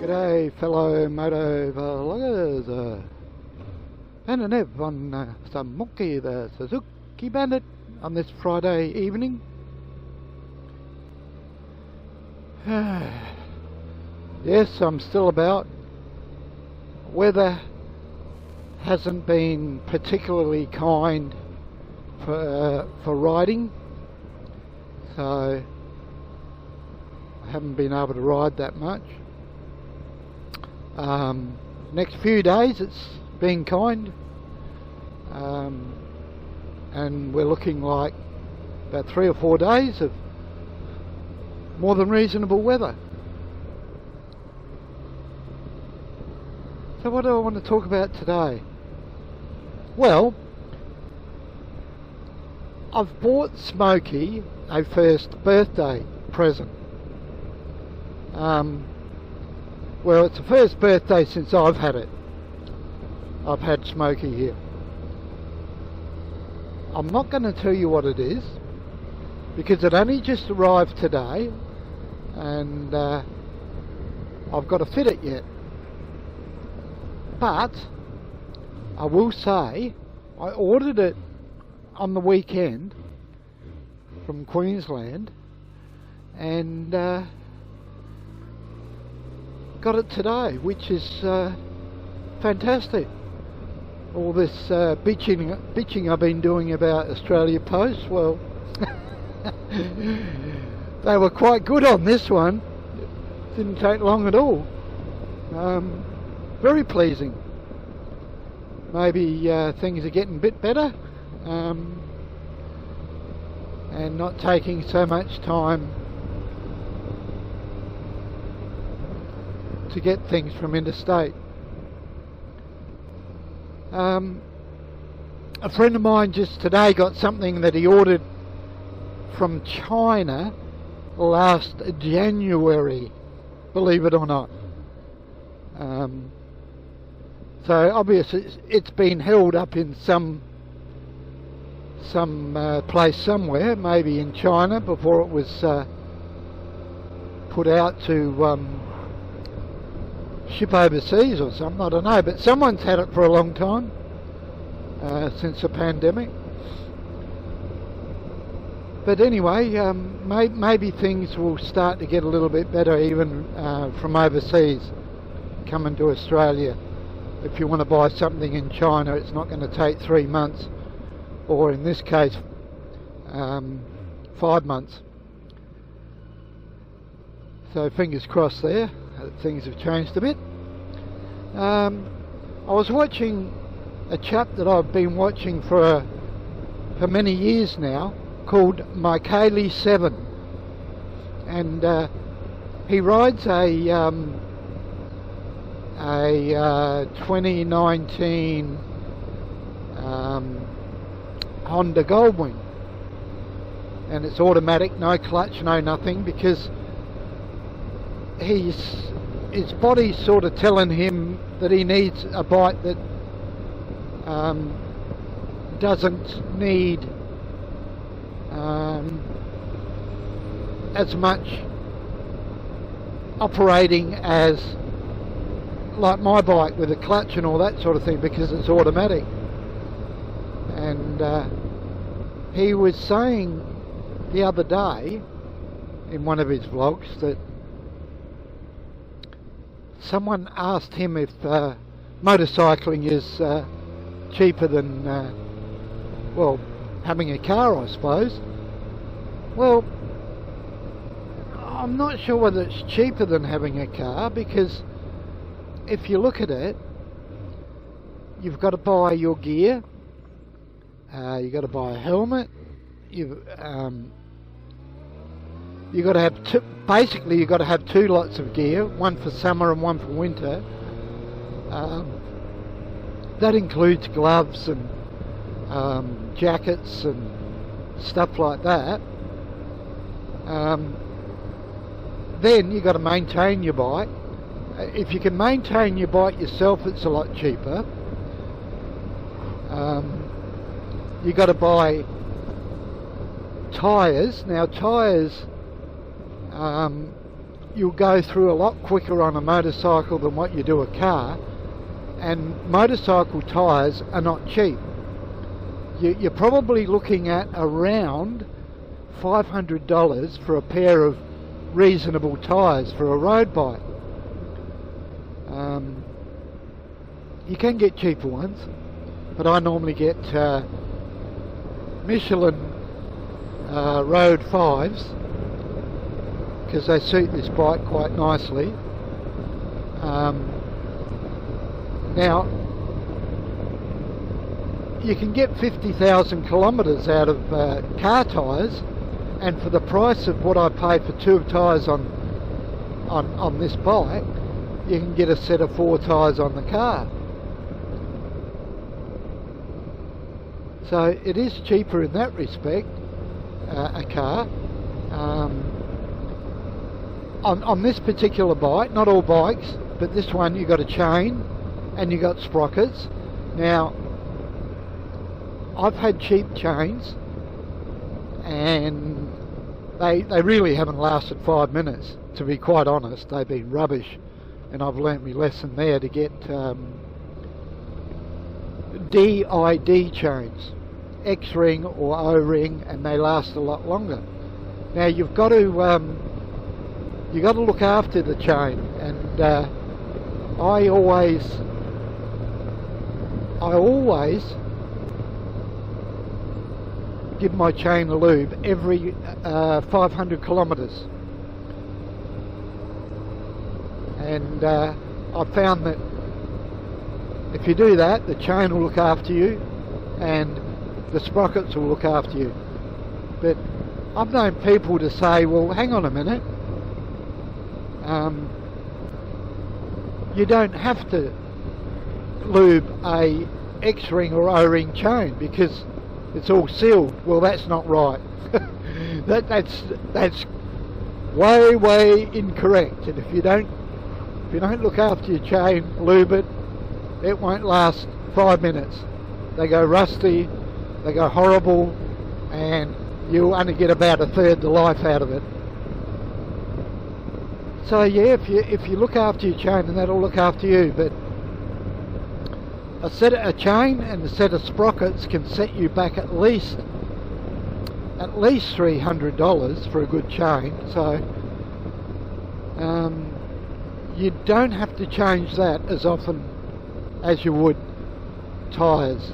G'day fellow moto vloggers, Ben and Ev on Smokey the Suzuki Bandit on this Friday evening. Yes, I'm still about. Weather hasn't been particularly kind for riding, so I haven't been able to ride that much. Next few days it's been kind, and we're looking like about 3 or 4 days of more than reasonable weather. So what do I want to talk about today? Well, I've bought Smokey a first birthday present. Well, it's the first birthday since I've had it. I've had Smokey here. I'm not going to tell you what it is, because it only just arrived today, and I've got to fit it yet. But I will say, I ordered it on the weekend from Queensland, and got it today, which is fantastic. All this bitching I've been doing about Australia Post, well, they were quite good on this one. Didn't take long at all. Very pleasing. Maybe things are getting a bit better, and not taking so much time to get things from interstate. A friend of mine just today got something that he ordered from China last January, believe it or not. So obviously it's been held up in some place somewhere, maybe in China, before it was put out to ship overseas or something, I don't know, but someone's had it for a long time, since the pandemic. But anyway, maybe things will start to get a little bit better even from overseas coming to Australia. If you want to buy something in China, it's not going to take 3 months, or in this case 5 months. So fingers crossed there. Things have changed a bit. I was watching a chap that I've been watching for many years now, called Smokey 7, and he rides a 2019 Honda Goldwing, and it's automatic, no clutch, no nothing, because his body's sort of telling him that he needs a bike that doesn't need as much operating as like my bike with a clutch and all that sort of thing, because it's automatic. And he was saying the other day in one of his vlogs that someone asked him if motorcycling is cheaper than well, having a car, I suppose. Well, I'm not sure whether it's cheaper than having a car, because if you look at it, you've got to buy your gear, you've got to buy a helmet, you've got to have basically you've got to have 2 lots of gear, one for summer and one for winter. That includes gloves and jackets and stuff like that. Then you've got to maintain your bike. If you can maintain your bike yourself, it's a lot cheaper. You've got to buy tyres. Now tyres you'll go through a lot quicker on a motorcycle than what you do a car, and motorcycle tyres are not cheap. You're probably looking at around $500 for a pair of reasonable tyres for a road bike. You can get cheaper ones, but I normally get Michelin Road 5s because they suit this bike quite nicely. Now, you can get 50,000 kilometres out of car tyres, and for the price of what I pay for 2 tyres on this bike, you can get a set of 4 tyres on the car. So it is cheaper in that respect, a car. On this particular bike, not all bikes, but this one, you got a chain and you got sprockets. Now, I've had cheap chains and they really haven't lasted 5 minutes, to be quite honest. They've been rubbish, and I've learnt my lesson there to get DID chains, X-ring or O-ring, and they last a lot longer. Now you've got to look after the chain, and I always give my chain a lube every 500 kilometres, and I've found that if you do that, the chain will look after you and the sprockets will look after you. But I've known people to say, well, hang on a minute, you don't have to lube a X-ring or O-ring chain because it's all sealed. Well, that's not right. that's way incorrect. And if you don't look after your chain, lube it, it won't last 5 minutes. They go rusty, they go horrible, and you'll only get about a third the life out of it. So yeah, if you look after your chain, and that'll look after you. But a chain and a set of sprockets can set you back at least $300 for a good chain. So you don't have to change that as often as you would tyres.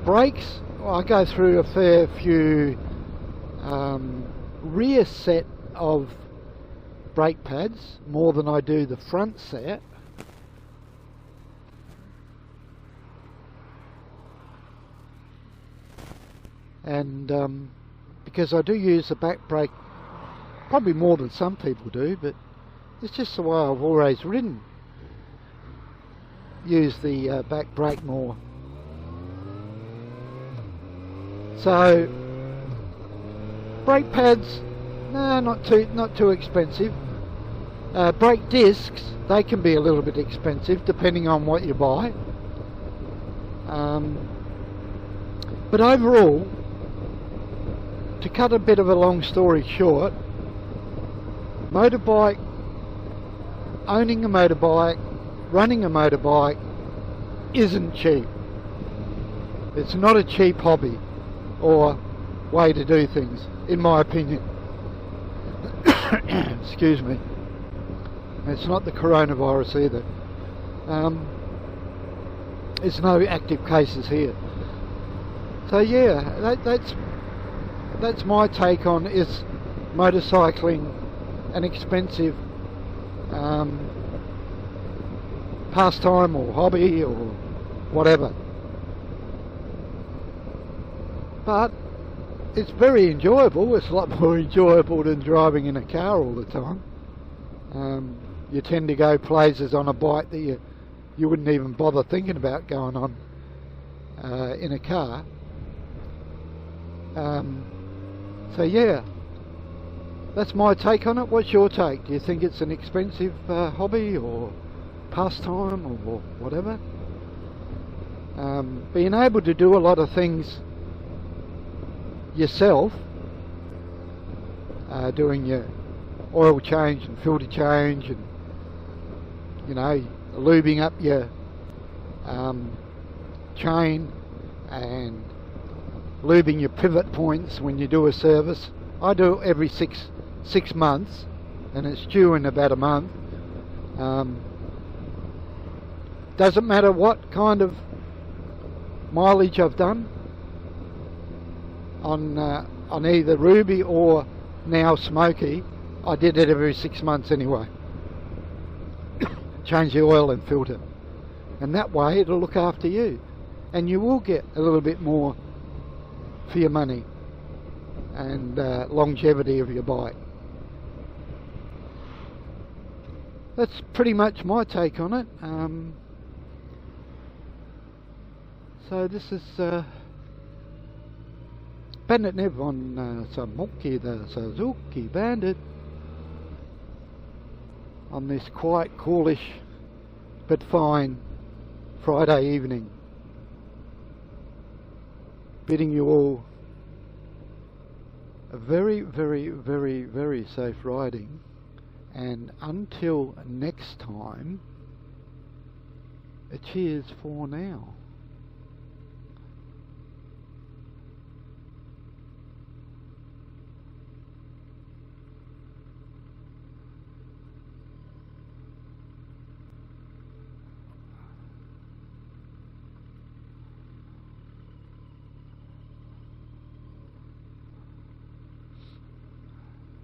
Brakes, well, I go through a fair few rear set of brake pads, more than I do the front set. And because I do use the back brake probably more than some people do, but it's just the way I've always ridden. Use the back brake more. So brake pads, no, not too expensive. Brake discs, they can be a little bit expensive depending on what you buy. But overall, to cut a bit of a long story short, motorbike, owning a motorbike, running a motorbike isn't cheap. It's not a cheap hobby or way to do things, in my opinion. Excuse me. It's not the coronavirus either. There's no active cases here. So yeah, that's my take on, is motorcycling an expensive pastime or hobby or whatever. But it's very enjoyable. It's a lot more enjoyable than driving in a car all the time. You tend to go places on a bike that you wouldn't even bother thinking about going on in a car. So yeah, that's my take on it. What's your take? Do you think it's an expensive hobby or pastime or whatever? Being able to do a lot of things yourself, doing your oil change and filter change, and you know, lubing up your chain and lubing your pivot points when you do a service. I do it every six months, and it's due in about a month. Doesn't matter what kind of mileage I've done on either Ruby or now Smokey. I did it every 6 months anyway. Change the oil and filter, and that way it'll look after you, and you will get a little bit more for your money and longevity of your bike. That's pretty much my take on it. So this is Bandit Nev on Smokey the Suzuki Bandit on this quite coolish but fine Friday evening, bidding you all a very, very, very, very safe riding, and until next time, a cheers for now.